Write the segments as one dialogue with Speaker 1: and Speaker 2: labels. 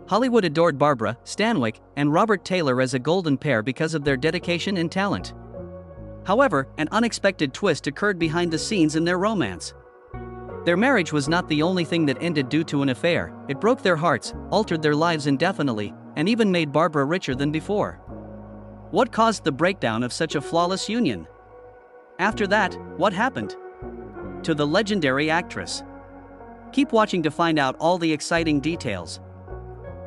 Speaker 1: Hollywood adored Barbara, Stanwyck, and Robert Taylor as a golden pair because of their dedication and talent. However, an unexpected twist occurred behind the scenes in their romance. Their marriage was not the only thing that ended due to an affair. It broke their hearts, altered their lives indefinitely, and even made Barbara richer than before. What caused the breakdown of such a flawless union? After that, what happened to the legendary actress? Keep watching to find out all the exciting details.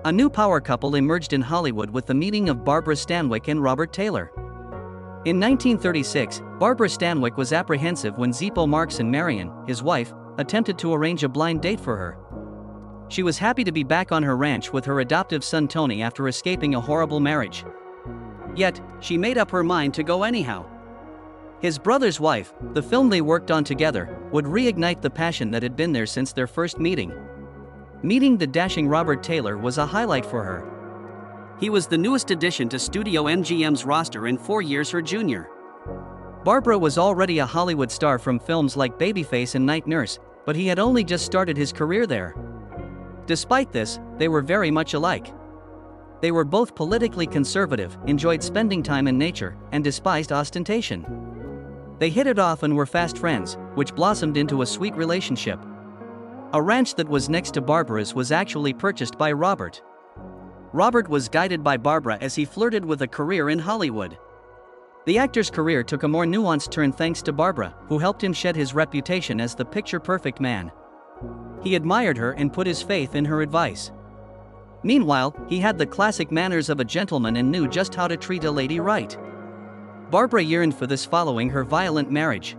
Speaker 1: A new power couple emerged in Hollywood with the meeting of Barbara Stanwyck and Robert Taylor. In 1936, Barbara Stanwyck was apprehensive when Zippo Marx and Marion, his wife, attempted to arrange a blind date for her. She was happy to be back on her ranch with her adoptive son Tony after escaping a horrible marriage. Yet, she made up her mind to go anyhow. His brother's wife, the film they worked on together, would reignite the passion that had been there since their first meeting. Meeting the dashing Robert Taylor was a highlight for her. He was the newest addition to Studio MGM's roster and 4 years her junior. Barbara was already a Hollywood star from films like Babyface and Night Nurse, but he had only just started his career there. Despite this, they were very much alike. They were both politically conservative, enjoyed spending time in nature, and despised ostentation. They hit it off and were fast friends, which blossomed into a sweet relationship. A ranch that was next to Barbara's was actually purchased by Robert. Robert was guided by Barbara as he flirted with a career in Hollywood. The actor's career took a more nuanced turn thanks to Barbara, who helped him shed his reputation as the picture-perfect man. He admired her and put his faith in her advice. Meanwhile, he had the classic manners of a gentleman and knew just how to treat a lady right. Barbara yearned for this following her violent marriage.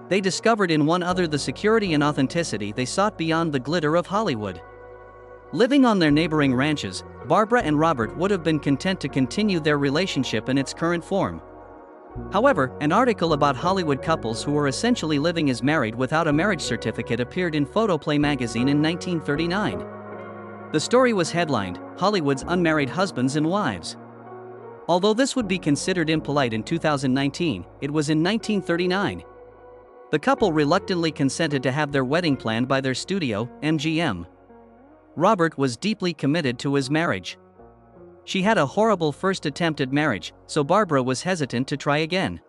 Speaker 1: They discovered in one other the security and authenticity they sought beyond the glitter of Hollywood. Living on their neighboring ranches, Barbara and Robert would have been content to continue their relationship in its current form. However, an article about Hollywood couples who were essentially living as married without a marriage certificate appeared in Photoplay magazine in 1939. The story was headlined, "Hollywood's Unmarried Husbands and Wives." Although this would be considered impolite in 2019, it was in 1939. The couple reluctantly consented to have their wedding planned by their studio, MGM. Robert was deeply committed to his marriage. She had a horrible first attempt at marriage, so Barbara was hesitant to try again.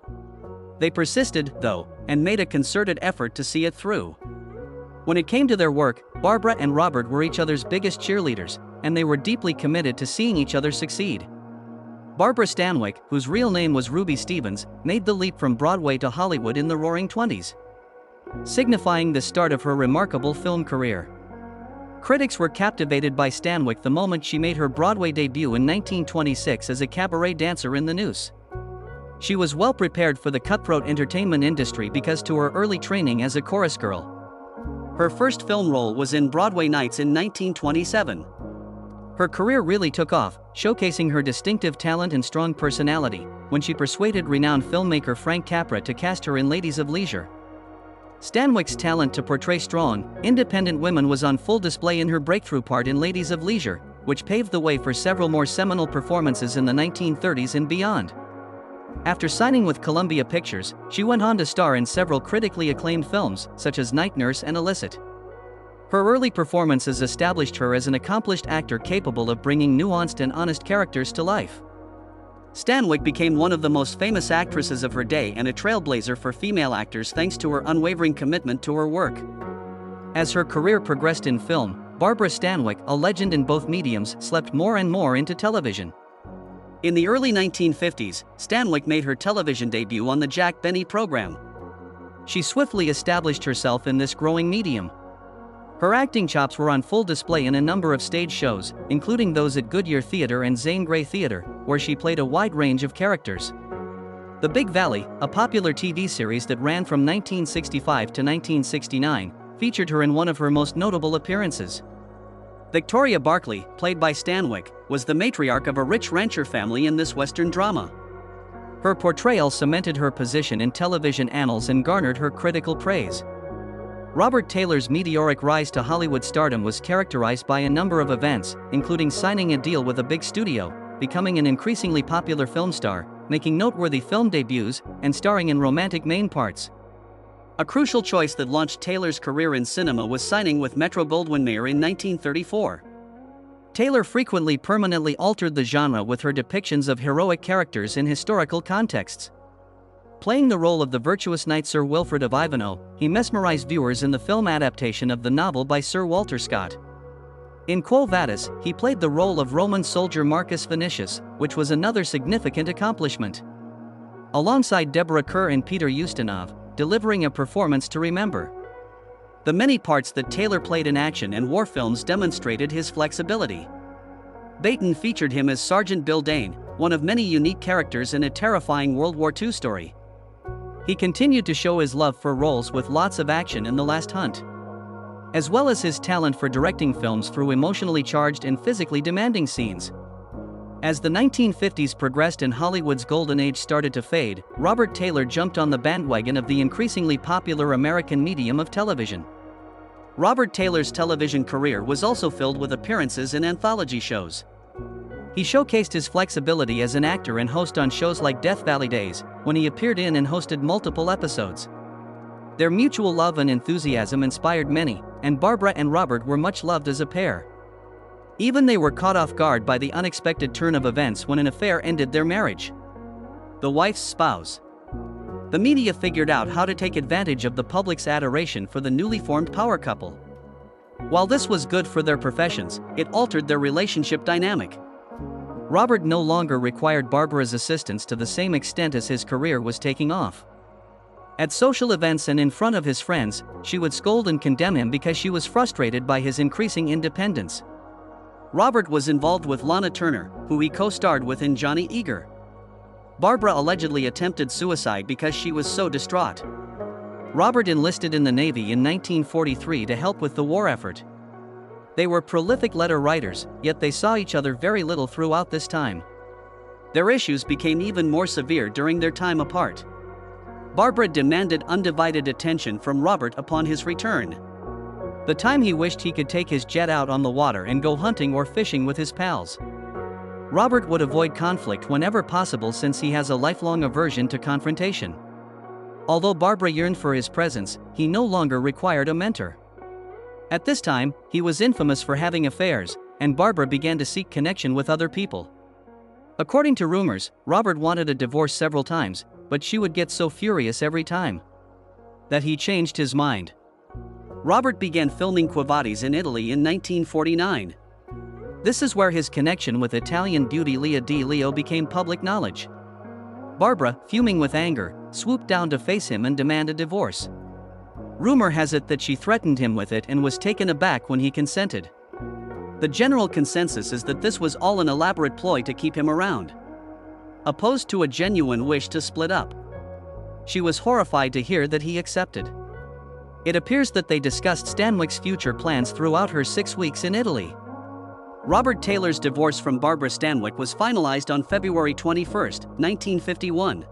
Speaker 1: They persisted, though, and made a concerted effort to see it through. When it came to their work, Barbara and Robert were each other's biggest cheerleaders, and they were deeply committed to seeing each other succeed. Barbara Stanwyck, whose real name was Ruby Stevens, made the leap from Broadway to Hollywood in the Roaring '20s, signifying the start of her remarkable film career. Critics were captivated by Stanwyck the moment she made her Broadway debut in 1926 as a cabaret dancer in The Noose. She was well prepared for the cutthroat entertainment industry because to her early training as a chorus girl. Her first film role was in Broadway Nights in 1927. Her career really took off, showcasing her distinctive talent and strong personality, when she persuaded renowned filmmaker Frank Capra to cast her in Ladies of Leisure. Stanwyck's talent to portray strong, independent women was on full display in her breakthrough part in Ladies of Leisure, which paved the way for several more seminal performances in the 1930s and beyond. After signing with Columbia Pictures, she went on to star in several critically acclaimed films, such as Night Nurse and Illicit. Her early performances established her as an accomplished actor capable of bringing nuanced and honest characters to life. Stanwyck became one of the most famous actresses of her day and a trailblazer for female actors thanks to her unwavering commitment to her work. As her career progressed in film, Barbara Stanwyck, a legend in both mediums, slept more and more into television. In the early 1950s, Stanwyck made her television debut on the Jack Benny program. She swiftly established herself in this growing medium. Her acting chops were on full display in a number of stage shows, including those at Goodyear Theatre and Zane Grey Theatre, where she played a wide range of characters. The Big Valley, a popular TV series that ran from 1965 to 1969, featured her in one of her most notable appearances. Victoria Barkley, played by Stanwyck, was the matriarch of a rich rancher family in this Western drama. Her portrayal cemented her position in television annals and garnered her critical praise. Robert Taylor's meteoric rise to Hollywood stardom was characterized by a number of events, including signing a deal with a big studio, becoming an increasingly popular film star, making noteworthy film debuts, and starring in romantic main parts. A crucial choice that launched Taylor's career in cinema was signing with Metro-Goldwyn-Mayer in 1934. Taylor frequently permanently altered the genre with her depictions of heroic characters in historical contexts. Playing the role of the virtuous knight Sir Wilfrid of Ivanhoe, he mesmerized viewers in the film adaptation of the novel by Sir Walter Scott. In Quo Vadis, he played the role of Roman soldier Marcus Vinicius, which was another significant accomplishment. Alongside Deborah Kerr and Peter Ustinov, delivering a performance to remember. The many parts that Taylor played in action and war films demonstrated his flexibility. Baton featured him as Sergeant Bill Dane, one of many unique characters in a terrifying World War II story. He continued to show his love for roles with lots of action in The Last Hunt, as well as his talent for directing films through emotionally charged and physically demanding scenes. As the 1950s progressed and Hollywood's golden age started to fade, Robert Taylor jumped on the bandwagon of the increasingly popular American medium of television. Robert Taylor's television career was also filled with appearances in anthology shows. He showcased his flexibility as an actor and host on shows like Death Valley Days, when he appeared in and hosted multiple episodes. Their mutual love and enthusiasm inspired many, and Barbara and Robert were much loved as a pair. Even they were caught off guard by the unexpected turn of events when an affair ended their marriage. The wife's spouse. The media figured out how to take advantage of the public's adoration for the newly formed power couple. While this was good for their professions, it altered their relationship dynamic. Robert no longer required Barbara's assistance to the same extent as his career was taking off. At social events and in front of his friends, she would scold and condemn him because she was frustrated by his increasing independence. Robert was involved with Lana Turner, who he co-starred with in Johnny Eager. Barbara allegedly attempted suicide because she was so distraught. Robert enlisted in the Navy in 1943 to help with the war effort. They were prolific letter writers, yet they saw each other very little throughout this time. Their issues became even more severe during their time apart. Barbara demanded undivided attention from Robert upon his return. The time he wished he could take his jet out on the water and go hunting or fishing with his pals. Robert would avoid conflict whenever possible since he has a lifelong aversion to confrontation. Although Barbara yearned for his presence, he no longer required a mentor. At this time, he was infamous for having affairs, and Barbara began to seek connection with other people. According to rumors, Robert wanted a divorce several times, but she would get so furious every time that he changed his mind. Robert began filming Quo Vadis in Italy in 1949. This is where his connection with Italian beauty Lea Di Leo became public knowledge. Barbara, fuming with anger, swooped down to face him and demand a divorce. Rumor has it that she threatened him with it and was taken aback when he consented. The general consensus is that this was all an elaborate ploy to keep him around, opposed to a genuine wish to split up. She was horrified to hear that he accepted. It appears that they discussed Stanwyck's future plans throughout her 6 weeks in Italy. Robert Taylor's divorce from Barbara Stanwyck was finalized on February 21, 1951.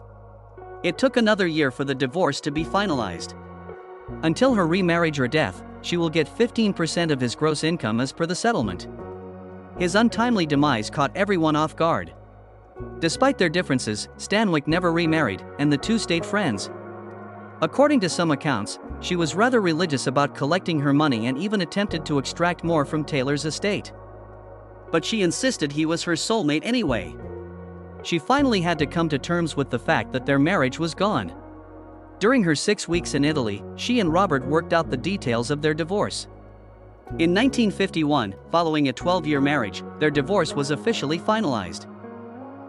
Speaker 1: It took another year for the divorce to be finalized. Until her remarriage or death, she will get 15% of his gross income as per the settlement. His untimely demise caught everyone off guard. Despite their differences, Stanwyck never remarried, and the two stayed friends. According to some accounts, she was rather religious about collecting her money and even attempted to extract more from Taylor's estate. But she insisted he was her soulmate anyway. She finally had to come to terms with the fact that their marriage was gone. During her 6 weeks in Italy, she and Robert worked out the details of their divorce. In 1951, following a 12-year marriage, their divorce was officially finalized.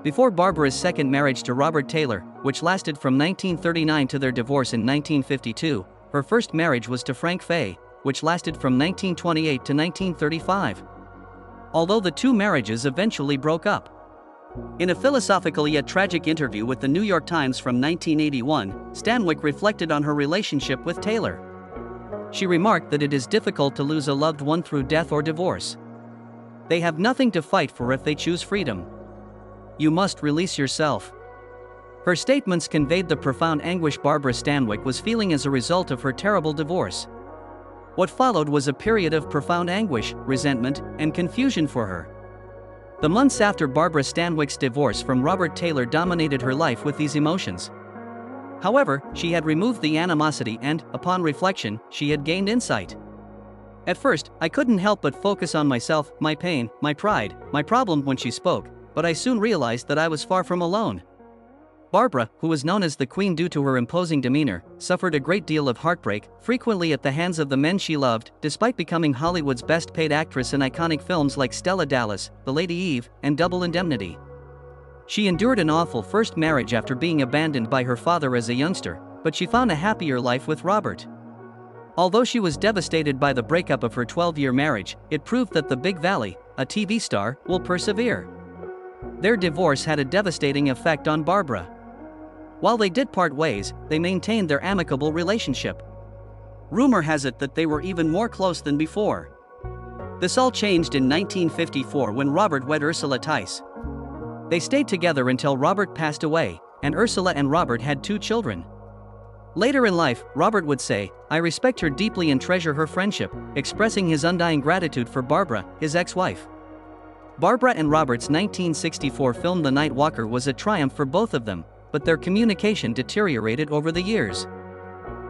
Speaker 1: Before Barbara's second marriage to Robert Taylor, which lasted from 1939 to their divorce in 1952, her first marriage was to Frank Fay, which lasted from 1928 to 1935. Although the two marriages eventually broke up. In a philosophical yet tragic interview with the New York Times from 1981, Stanwyck reflected on her relationship with Taylor. She remarked that it is difficult to lose a loved one through death or divorce. They have nothing to fight for if they choose freedom. You must release yourself. Her statements conveyed the profound anguish Barbara Stanwyck was feeling as a result of her terrible divorce. What followed was a period of profound anguish, resentment, and confusion for her. The months after Barbara Stanwyck's divorce from Robert Taylor dominated her life with these emotions. However, she had removed the animosity and, upon reflection, she had gained insight. At first, I couldn't help but focus on myself, my pain, my pride, my problem when she spoke, but I soon realized that I was far from alone. Barbara, who was known as the Queen due to her imposing demeanor, suffered a great deal of heartbreak, frequently at the hands of the men she loved, despite becoming Hollywood's best-paid actress in iconic films like Scandalous, The Lady Eve, and Double Indemnity. She endured an awful first marriage after being abandoned by her father as a youngster, but she found a happier life with Robert. Although she was devastated by the breakup of her 12-year marriage, it proved that the Big Valley, a TV star, will persevere. Their divorce had a devastating effect on Barbara. While they did part ways, they maintained their amicable relationship. Rumor has it that they were even more close than before. This all changed in 1954 when Robert wed Ursula Tice. They stayed together until Robert passed away, and Ursula and Robert had 2 children. Later in life, Robert would say, "I respect her deeply and treasure her friendship," expressing his undying gratitude for Barbara, his ex-wife. Barbara and Robert's 1964 film The Night Walker was a triumph for both of them, but their communication deteriorated over the years.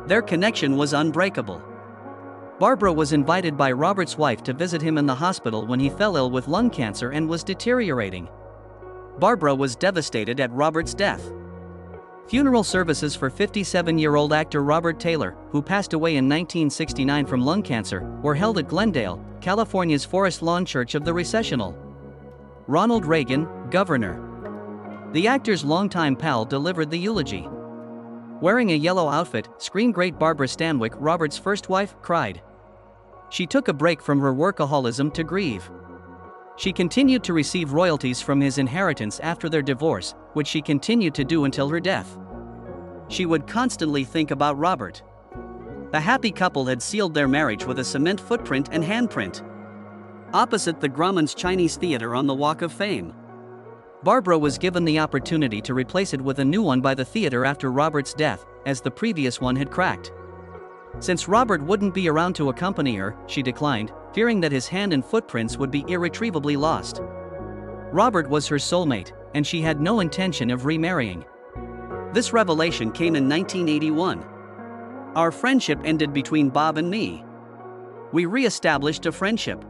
Speaker 1: Their connection was unbreakable. Barbara was invited by Robert's wife to visit him in the hospital when he fell ill with lung cancer and was deteriorating. Barbara was devastated at Robert's death. Funeral services for 57-year-old actor Robert Taylor, who passed away in 1969 from lung cancer, were held at Glendale, California's Forest Lawn Church of the Recessional. Ronald Reagan, Governor. The actor's longtime pal delivered the eulogy. Wearing a yellow outfit, screen great Barbara Stanwyck, Robert's first wife, cried. She took a break from her workaholism to grieve. She continued to receive royalties from his inheritance after their divorce, which she continued to do until her death. She would constantly think about Robert. The happy couple had sealed their marriage with a cement footprint and handprint opposite the Grauman's Chinese Theater on the Walk of Fame. Barbara was given the opportunity to replace it with a new one by the theater after Robert's death, as the previous one had cracked. Since Robert wouldn't be around to accompany her, she declined, fearing that his hand and footprints would be irretrievably lost. Robert was her soulmate, and she had no intention of remarrying. This revelation came in 1981. Our friendship ended between Bob and me. We re-established a friendship.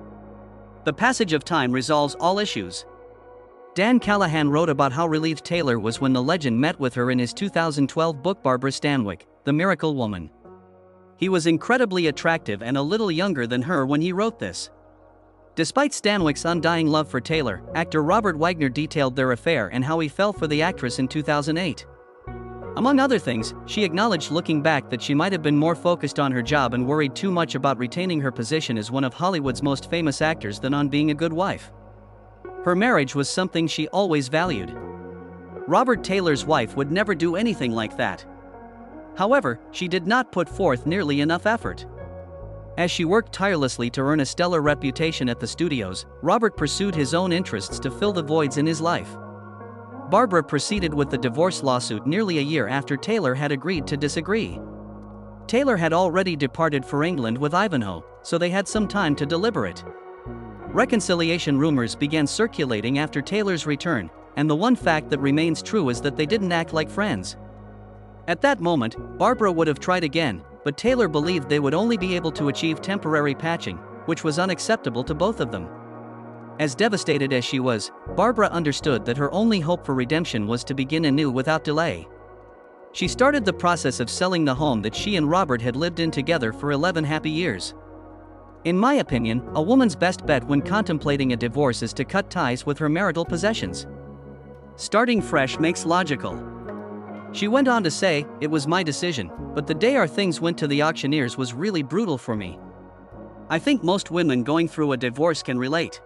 Speaker 1: The passage of time resolves all issues. Dan Callahan wrote about how relieved Taylor was when the legend met with her in his 2012 book Barbara Stanwyck, The Miracle Woman. He was incredibly attractive and a little younger than her when he wrote this. Despite Stanwyck's undying love for Taylor, actor Robert Wagner detailed their affair and how he fell for the actress in 2008. Among other things, she acknowledged looking back that she might have been more focused on her job and worried too much about retaining her position as one of Hollywood's most famous actors than on being a good wife. Her marriage was something she always valued. Robert Taylor's wife would never do anything like that. However, she did not put forth nearly enough effort. As she worked tirelessly to earn a stellar reputation at the studios, Robert pursued his own interests to fill the voids in his life. Barbara proceeded with the divorce lawsuit nearly a year after Taylor had agreed to disagree. Taylor had already departed for England with Ivanhoe, so they had some time to deliberate. Reconciliation rumors began circulating after Taylor's return, and the one fact that remains true is that they didn't act like friends. At that moment, Barbara would have tried again, but Taylor believed they would only be able to achieve temporary patching, which was unacceptable to both of them. As devastated as she was, Barbara understood that her only hope for redemption was to begin anew without delay. She started the process of selling the home that she and Robert had lived in together for 11 happy years. In my opinion, a woman's best bet when contemplating a divorce is to cut ties with her marital possessions. Starting fresh makes logical. She went on to say, "It was my decision, but the day our things went to the auctioneers was really brutal for me." I think most women going through a divorce can relate.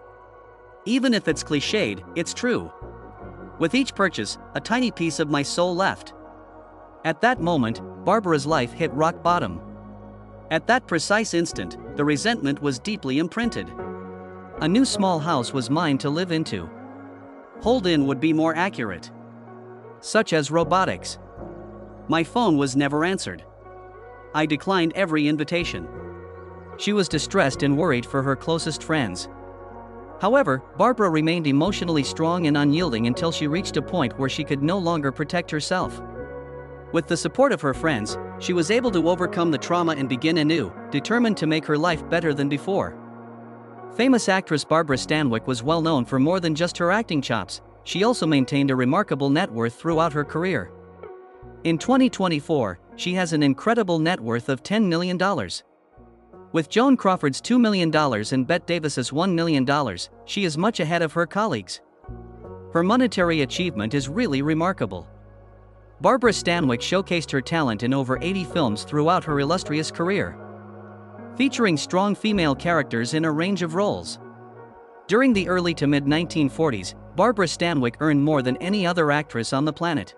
Speaker 1: Even if it's cliched, it's true. With each purchase, a tiny piece of my soul left. At that moment, Barbara's life hit rock bottom. At that precise instant, the resentment was deeply imprinted. A new small house was mine to live into. Hold in would be more accurate. Such as robotics. My phone was never answered. I declined every invitation. She was distressed and worried for her closest friends. However, Barbara remained emotionally strong and unyielding until she reached a point where she could no longer protect herself. With the support of her friends, she was able to overcome the trauma and begin anew, determined to make her life better than before. Famous actress Barbara Stanwyck was well known for more than just her acting chops. She also maintained a remarkable net worth throughout her career. In 2024, she has an incredible net worth of $10 million. With Joan Crawford's $2 million and Bette Davis's $1 million, she is much ahead of her colleagues. Her monetary achievement is really remarkable. Barbara Stanwyck showcased her talent in over 80 films throughout her illustrious career, featuring strong female characters in a range of roles. During the early to mid-1940s, Barbara Stanwyck earned more than any other actress on the planet.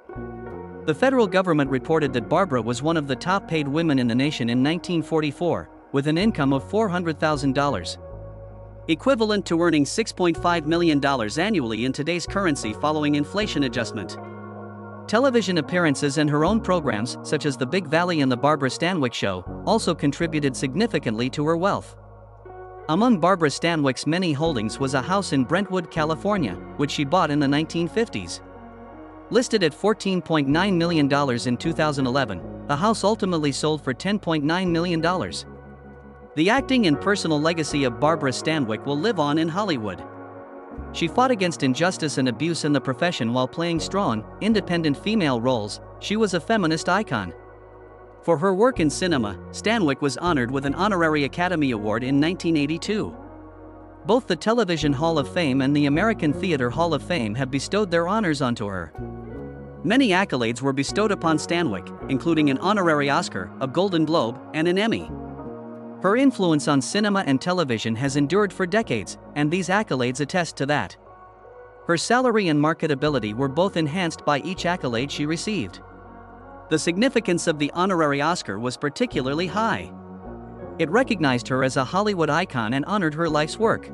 Speaker 1: The federal government reported that Barbara was one of the top-paid women in the nation in 1944, with an income of $400,000. Equivalent to earning $6.5 million annually in today's currency following inflation adjustment. Television appearances and her own programs, such as The Big Valley and The Barbara Stanwyck Show, also contributed significantly to her wealth. Among Barbara Stanwyck's many holdings was a house in Brentwood, California, which she bought in the 1950s. Listed at $14.9 million in 2011, the house ultimately sold for $10.9 million. The acting and personal legacy of Barbara Stanwyck will live on in Hollywood. She fought against injustice and abuse in the profession while playing strong, independent female roles. She was a feminist icon. For her work in cinema, Stanwyck was honored with an honorary Academy Award in 1982. Both the Television Hall of Fame and the American Theater Hall of Fame have bestowed their honors onto her. Many accolades were bestowed upon Stanwyck, including an honorary Oscar, a Golden Globe, and an Emmy. Her influence on cinema and television has endured for decades, and these accolades attest to that. Her salary and marketability were both enhanced by each accolade she received. The significance of the honorary Oscar was particularly high. It recognized her as a Hollywood icon and honored her life's work.